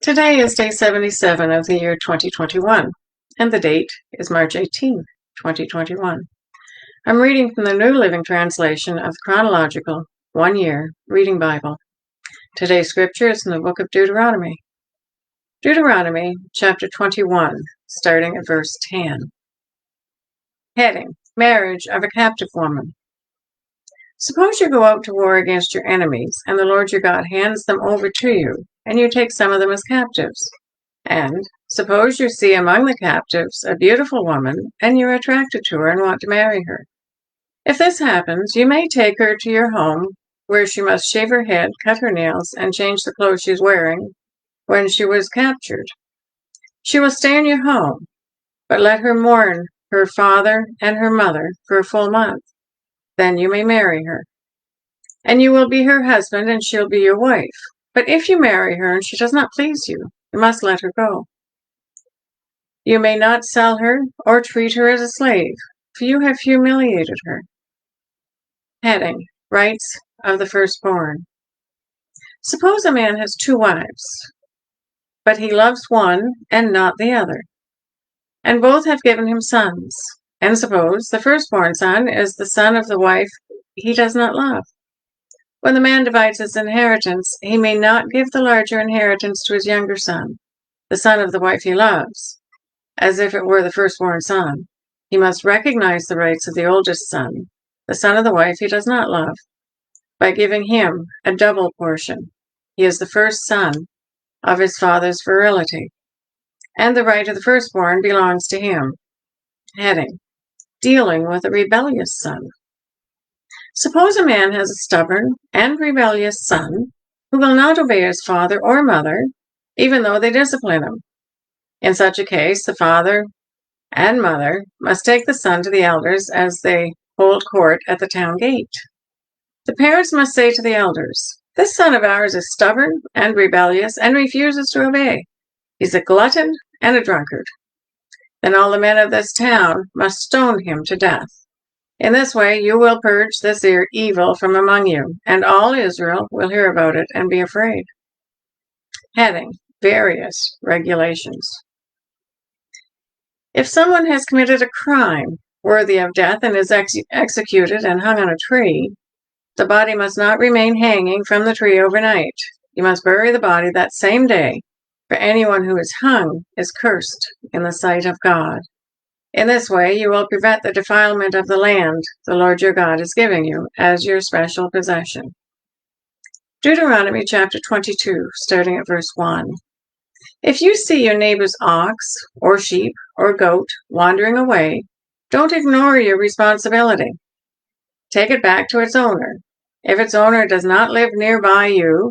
Today is day 77 of the year 2021, and the date is March 18, 2021. I'm reading from the New Living Translation of the Chronological 1-Year Reading Bible. Today's scripture is in the book of Deuteronomy. Deuteronomy chapter 21, starting at verse 10. Heading: Marriage of a Captive Woman. Suppose you go out to war against your enemies, and the Lord your God hands them over to you, and you take some of them as captives. And suppose you see among the captives a beautiful woman, and you're attracted to her and want to marry her. If this happens, you may take her to your home, where she must shave her head, cut her nails, and change the clothes she's wearing when she was captured. She will stay in your home, but let her mourn her father and her mother for a full month. Then you may marry her, and you will be her husband, and she'll be your wife. But if you marry her and she does not please you, you must let her go. You may not sell her or treat her as a slave, for you have humiliated her. Heading: Rights of the Firstborn. Suppose a man has 2 wives, but he loves one and not the other, and both have given him sons. And suppose the firstborn son is the son of the wife he does not love. When the man divides his inheritance, he may not give the larger inheritance to his younger son, the son of the wife he loves, as if it were the firstborn son. He must recognize the rights of the oldest son, the son of the wife he does not love, by giving him a double portion. He is the first son of his father's virility, and the right of the firstborn belongs to him. Heading: Dealing with a rebellious son. Suppose a man has a stubborn and rebellious son who will not obey his father or mother, even though they discipline him. In such a case, the father and mother must take the son to the elders as they hold court at the town gate. The parents must say to the elders, "This son of ours is stubborn and rebellious and refuses to obey. He's a glutton and a drunkard." Then all the men of this town must stone him to death. In this way you will purge this evil from among you, and all Israel will hear about it and be afraid. Heading: Various regulations. If someone has committed a crime worthy of death and is executed and hung on a tree, the body must not remain hanging from the tree overnight. You must bury the body that same day, for anyone who is hung is cursed in the sight of God. In this way you will prevent the defilement of the land the Lord your God is giving you as your special possession. Deuteronomy chapter 22, starting at verse 1. If you see your neighbor's ox or sheep or goat wandering away, don't ignore your responsibility. Take it back to its owner. If its owner does not live nearby you,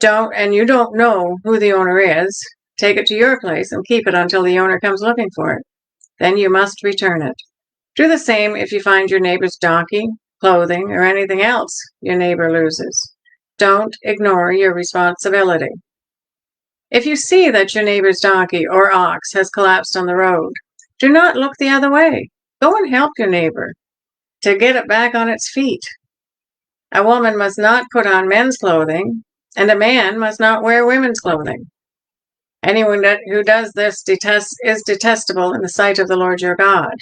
and you don't know who the owner is, take it to your place and keep it until the owner comes looking for it. Then you must return it. Do the same if you find your neighbor's donkey, clothing, or anything else your neighbor loses. Don't ignore your responsibility. If you see that your neighbor's donkey or ox has collapsed on the road, do not look the other way. Go and help your neighbor to get it back on its feet. A woman must not put on men's clothing, and a man must not wear women's clothing. Anyone who does this is detestable in the sight of the Lord your God.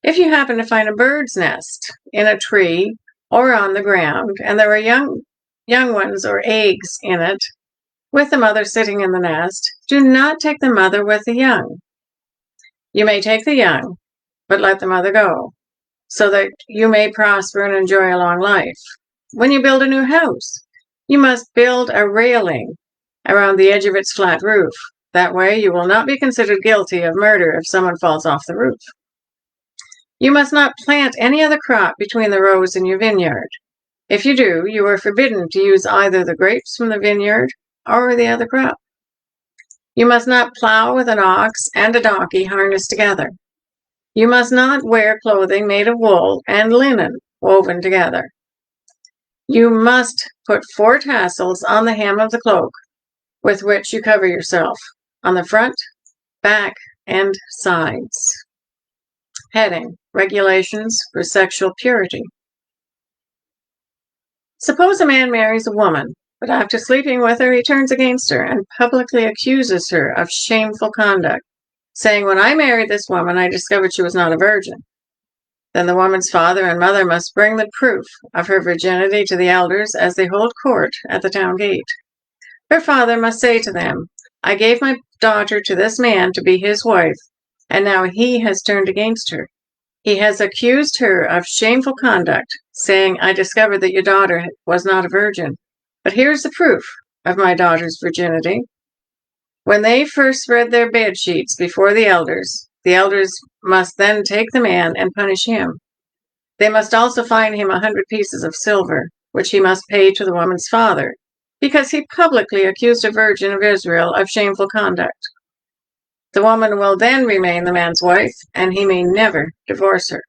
If you happen to find a bird's nest in a tree or on the ground, and there are young ones or eggs in it, with the mother sitting in the nest, do not take the mother with the young. You may take the young, but let the mother go, so that you may prosper and enjoy a long life. When you build a new house, you must build a railing around the edge of its flat roof. That way you will not be considered guilty of murder if someone falls off the roof. You must not plant any other crop between the rows in your vineyard. If you do, you are forbidden to use either the grapes from the vineyard or the other crop. You must not plow with an ox and a donkey harnessed together. You must not wear clothing made of wool and linen woven together. You must put 4 tassels on the hem of the cloak with which you cover yourself, on the front, back, and sides. Heading: Regulations for Sexual Purity. Suppose a man marries a woman But after sleeping with her, he turns against her and publicly accuses her of shameful conduct, saying, "When I married this woman, I discovered she was not a virgin." Then the woman's father and mother must bring the proof of her virginity to the elders as they hold court at the town gate. Her father must say to them, "I gave my daughter to this man to be his wife, and now he has turned against her. He has accused her of shameful conduct, saying, 'I discovered that your daughter was not a virgin. But here's the proof of my daughter's virginity.'" When they first spread their bed sheets before the elders must then take the man and punish him. They must also fine him 100 pieces of silver, which he must pay to the woman's father, because he publicly accused a virgin of Israel of shameful conduct. The woman will then remain the man's wife, and he may never divorce her.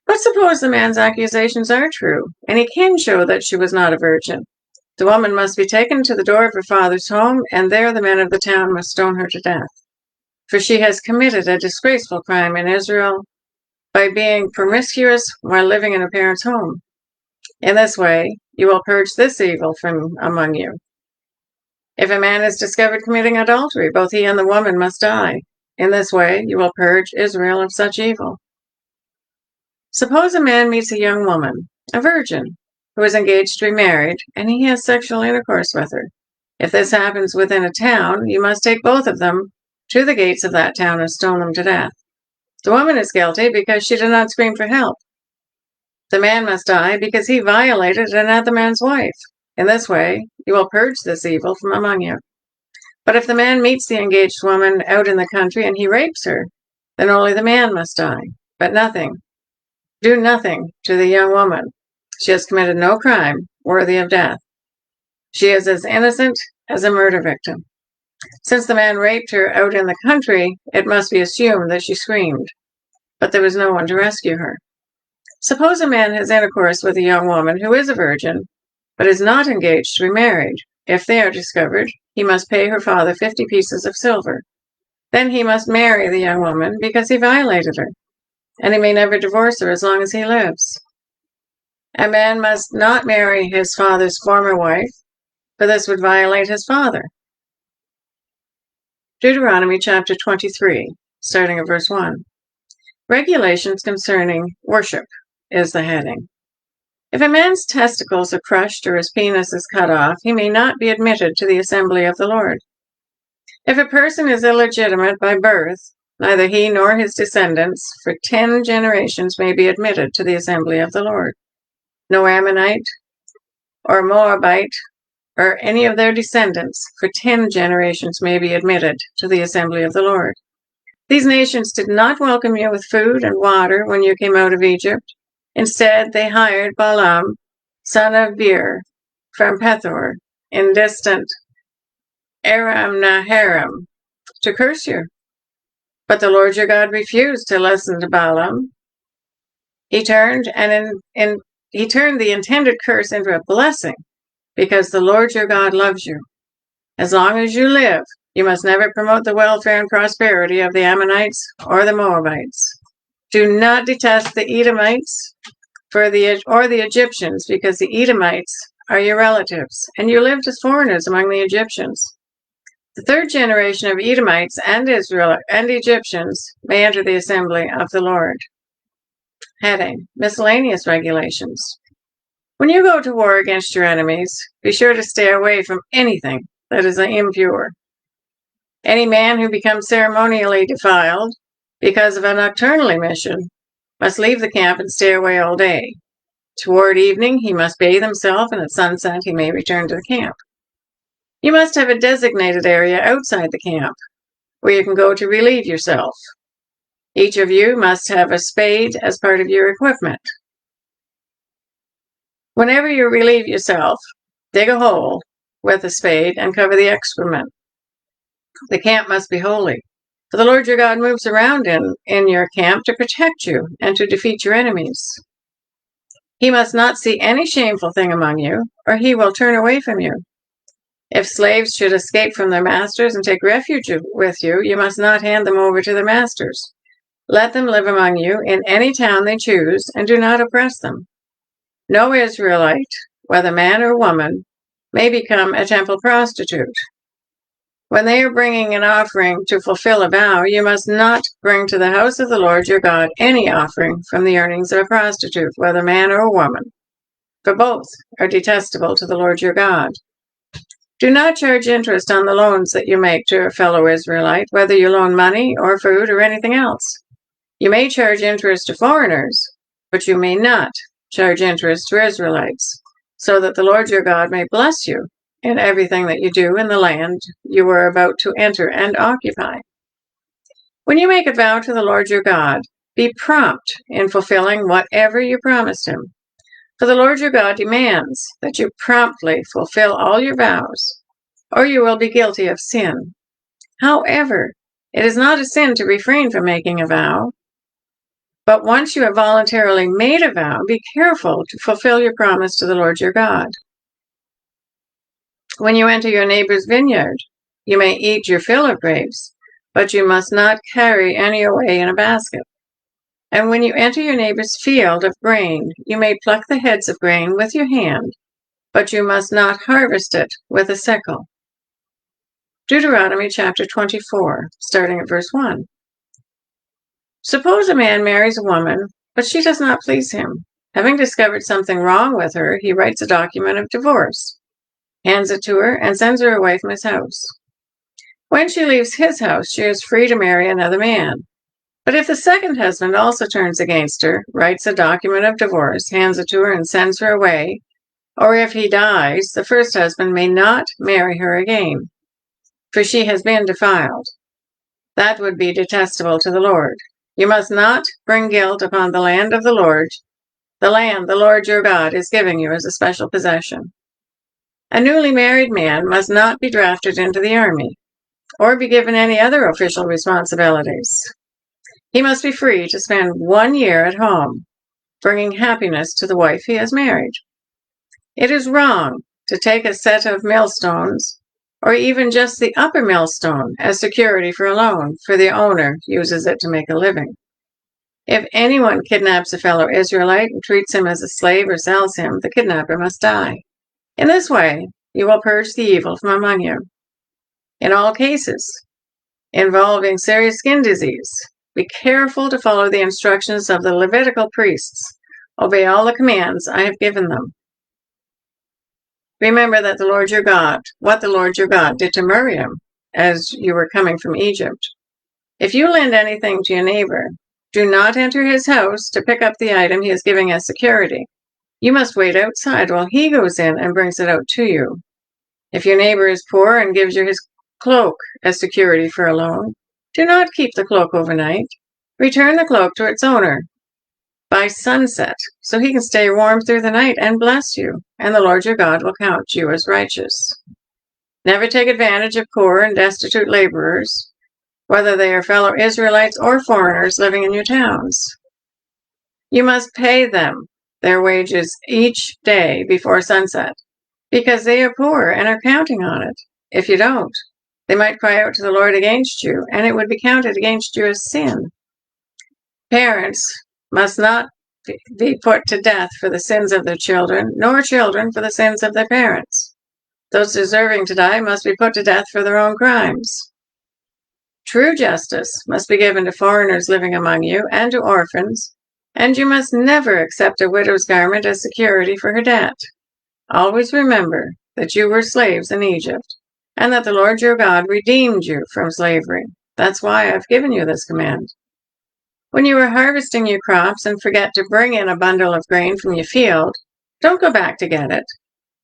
But suppose the man's accusations are true, and he can show that she was not a virgin. The woman must be taken to the door of her father's home, and there the men of the town must stone her to death. For she has committed a disgraceful crime in Israel by being promiscuous while living in her parents' home. In this way, you will purge this evil from among you. If a man is discovered committing adultery, both he and the woman must die. In this way, you will purge Israel of such evil. Suppose a man meets a young woman, a virgin, who is engaged to be married, and he has sexual intercourse with her. If this happens within a town, you must take both of them to the gates of that town and stone them to death. The woman is guilty because she did not scream for help. The man must die because he violated another man's wife. In this way, you will purge this evil from among you. But if the man meets the engaged woman out in the country and he rapes her, then only the man must die, but do nothing to the young woman. She has committed no crime worthy of death. She is as innocent as a murder victim. Since the man raped her out in the country, it must be assumed that she screamed, but there was no one to rescue her. Suppose a man has intercourse with a young woman who is a virgin, but is not engaged to be married. If they are discovered, he must pay her father 50 pieces of silver. Then he must marry the young woman because he violated her, and he may never divorce her as long as he lives. A man must not marry his father's former wife, for this would violate his father. Deuteronomy chapter 23, starting at verse 1. Regulations concerning worship is the heading. If a man's testicles are crushed or his penis is cut off, he may not be admitted to the assembly of the Lord. If a person is illegitimate by birth, neither he nor his descendants for 10 generations may be admitted to the assembly of the Lord. No Ammonite or Moabite or any of their descendants for 10 generations may be admitted to the assembly of the Lord. These nations did not welcome you with food and water when you came out of Egypt. Instead, they hired Balaam, son of Beer, from Pethor, in distant Aram-Naharaim, to curse you. But the Lord your God refused to listen to Balaam. He turned the intended curse into a blessing, because the Lord your God loves you. As long as you live, you must never promote the welfare and prosperity of the Ammonites or the Moabites. Do not detest the Edomites or the Egyptians, because the Edomites are your relatives, and you lived as foreigners among the Egyptians. The third generation of Edomites and Israel and Egyptians may enter the assembly of the Lord. Heading: Miscellaneous regulations. When you go to war against your enemies, be sure to stay away from anything that is impure. Any man who becomes ceremonially defiled because of a nocturnal emission must leave the camp and stay away all day. Toward evening, he must bathe himself, and at sunset he may return to the camp. You must have a designated area outside the camp where you can go to relieve yourself. Each of you must have a spade as part of your equipment. Whenever you relieve yourself, dig a hole with a spade and cover the excrement. The camp must be holy, for the Lord your God moves around in your camp to protect you and to defeat your enemies. He must not see any shameful thing among you, or he will turn away from you. If slaves should escape from their masters and take refuge with you, you must not hand them over to their masters. Let them live among you in any town they choose, and do not oppress them. No Israelite, whether man or woman, may become a temple prostitute. When they are bringing an offering to fulfill a vow, you must not bring to the house of the Lord your God any offering from the earnings of a prostitute, whether man or woman, for both are detestable to the Lord your God. Do not charge interest on the loans that you make to a fellow Israelite, whether you loan money or food or anything else. You may charge interest to foreigners, but you may not charge interest to Israelites, so that the Lord your God may bless you in everything that you do in the land you are about to enter and occupy. When you make a vow to the Lord your God, be prompt in fulfilling whatever you promised him. For the Lord your God demands that you promptly fulfill all your vows, or you will be guilty of sin. However, it is not a sin to refrain from making a vow. But once you have voluntarily made a vow, be careful to fulfill your promise to the Lord your God. When you enter your neighbor's vineyard, you may eat your fill of grapes, but you must not carry any away in a basket. And when you enter your neighbor's field of grain, you may pluck the heads of grain with your hand, but you must not harvest it with a sickle. Deuteronomy chapter 24, starting at verse 1. Suppose a man marries a woman, but she does not please him. Having discovered something wrong with her, he writes a document of divorce, hands it to her, and sends her away from his house. When she leaves his house, she is free to marry another man. But if the second husband also turns against her, writes a document of divorce, hands it to her, and sends her away, or if he dies, the first husband may not marry her again, for she has been defiled. That would be detestable to the Lord. You must not bring guilt upon the land of the Lord, the land the Lord your God is giving you as a special possession. A newly married man must not be drafted into the army, or be given any other official responsibilities. He must be free to spend 1 year at home, bringing happiness to the wife he has married. It is wrong to take a set of millstones, or even just the upper millstone, as security for a loan, for the owner uses it to make a living. If anyone kidnaps a fellow Israelite and treats him as a slave or sells him, the kidnapper must die. In this way, you will purge the evil from among you. In all cases involving serious skin disease, be careful to follow the instructions of the Levitical priests. Obey all the commands I have given them. Remember that what the Lord your God did to Miriam as you were coming from Egypt. If you lend anything to your neighbor, do not enter his house to pick up the item he is giving as security. You must wait outside while he goes in and brings it out to you. If your neighbor is poor and gives you his cloak as security for a loan, do not keep the cloak overnight. Return the cloak to its owner by sunset, so he can stay warm through the night and bless you, and the Lord your God will count you as righteous. Never take advantage of poor and destitute laborers, whether they are fellow Israelites or foreigners living in your towns. You must pay them their wages each day before sunset, because they are poor and are counting on it. If you don't, they might cry out to the Lord against you, and it would be counted against you as sin. Parents must not be put to death for the sins of their children, nor children for the sins of their parents. Those deserving to die must be put to death for their own crimes. True justice must be given to foreigners living among you and to orphans, and you must never accept a widow's garment as security for her debt. Always remember that you were slaves in Egypt, and that the Lord your God redeemed you from slavery. That's why I've given you this command. When you are harvesting your crops and forget to bring in a bundle of grain from your field, don't go back to get it.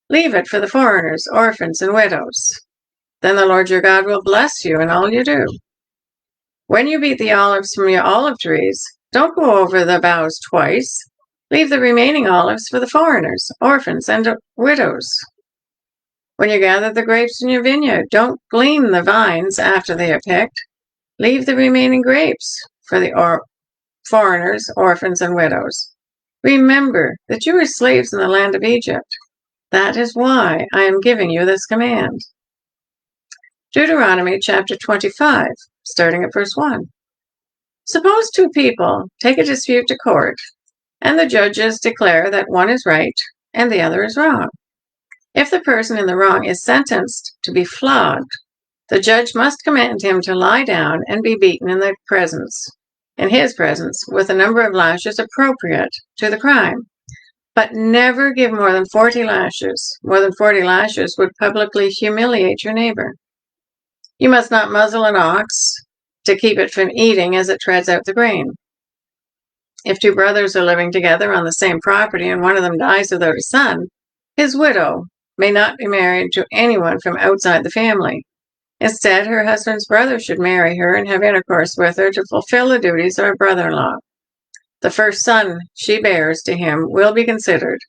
Leave it for the foreigners, orphans, and widows. Then the Lord your God will bless you in all you do. When you beat the olives from your olive trees, don't go over the boughs twice. Leave the remaining olives for the foreigners, orphans, and widows. When you gather the grapes in your vineyard, don't glean the vines after they are picked. Leave the remaining grapes for the foreigners, orphans, and widows. Remember that you were slaves in the land of Egypt. That is why I am giving you this command. Deuteronomy chapter 25, starting at verse 1. Suppose two people take a dispute to court, and the judges declare that one is right and the other is wrong. If the person in the wrong is sentenced to be flogged, the judge must command him to lie down and be beaten in his presence, with a number of lashes appropriate to the crime, but never give more than 40 lashes. More than 40 lashes would publicly humiliate your neighbor. You must not muzzle an ox to keep it from eating as it treads out the grain. If two brothers are living together on the same property and one of them dies without a son, his widow may not be married to anyone from outside the family. Instead, her husband's brother should marry her and have intercourse with her to fulfill the duties of a brother-in-law. The first son she bears to him will be considered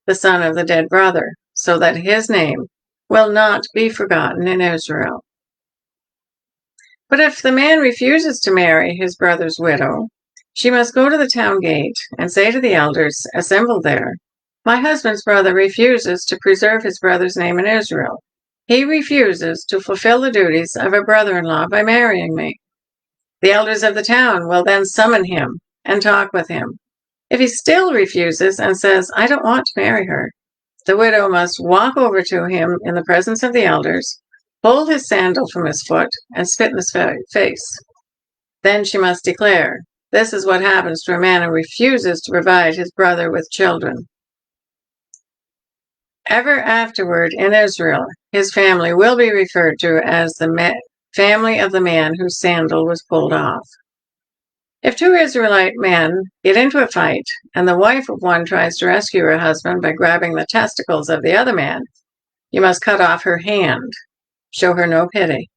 the son of the dead brother, so that his name will not be forgotten in Israel. But if the man refuses to marry his brother's widow, she must go to the town gate and say to the elders assembled there, "My husband's brother refuses to preserve his brother's name in Israel. He refuses to fulfill the duties of a brother-in-law by marrying me." The elders of the town will then summon him and talk with him. If he still refuses and says, "I don't want to marry her," the widow must walk over to him in the presence of the elders, pull his sandal from his foot, and spit in his face. Then she must declare, "This is what happens to a man who refuses to provide his brother with children." Ever afterward in Israel, his family will be referred to as the family of the man whose sandal was pulled off. If two Israelite men get into a fight and the wife of one tries to rescue her husband by grabbing the testicles of the other man, you must cut off her hand. Show her no pity.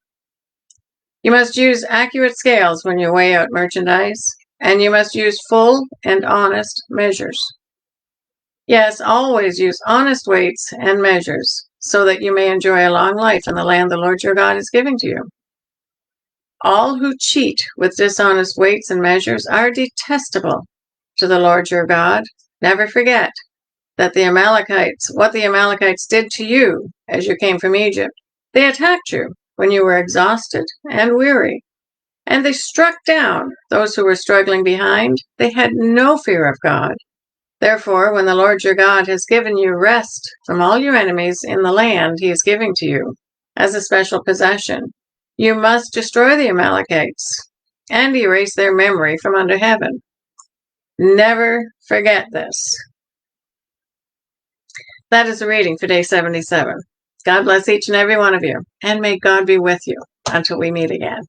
You must use accurate scales when you weigh out merchandise, and you must use full and honest measures. Yes, always use honest weights and measures so that you may enjoy a long life in the land the Lord your God is giving to you. All who cheat with dishonest weights and measures are detestable to the Lord your God. Never forget that what the Amalekites did to you as you came from Egypt. They attacked you when you were exhausted and weary, and they struck down those who were struggling behind. They had no fear of God. Therefore, when the Lord your God has given you rest from all your enemies in the land he is giving to you as a special possession, you must destroy the Amalekites and erase their memory from under heaven. Never forget this. That is the reading for day 77. God bless each and every one of you, and may God be with you until we meet again.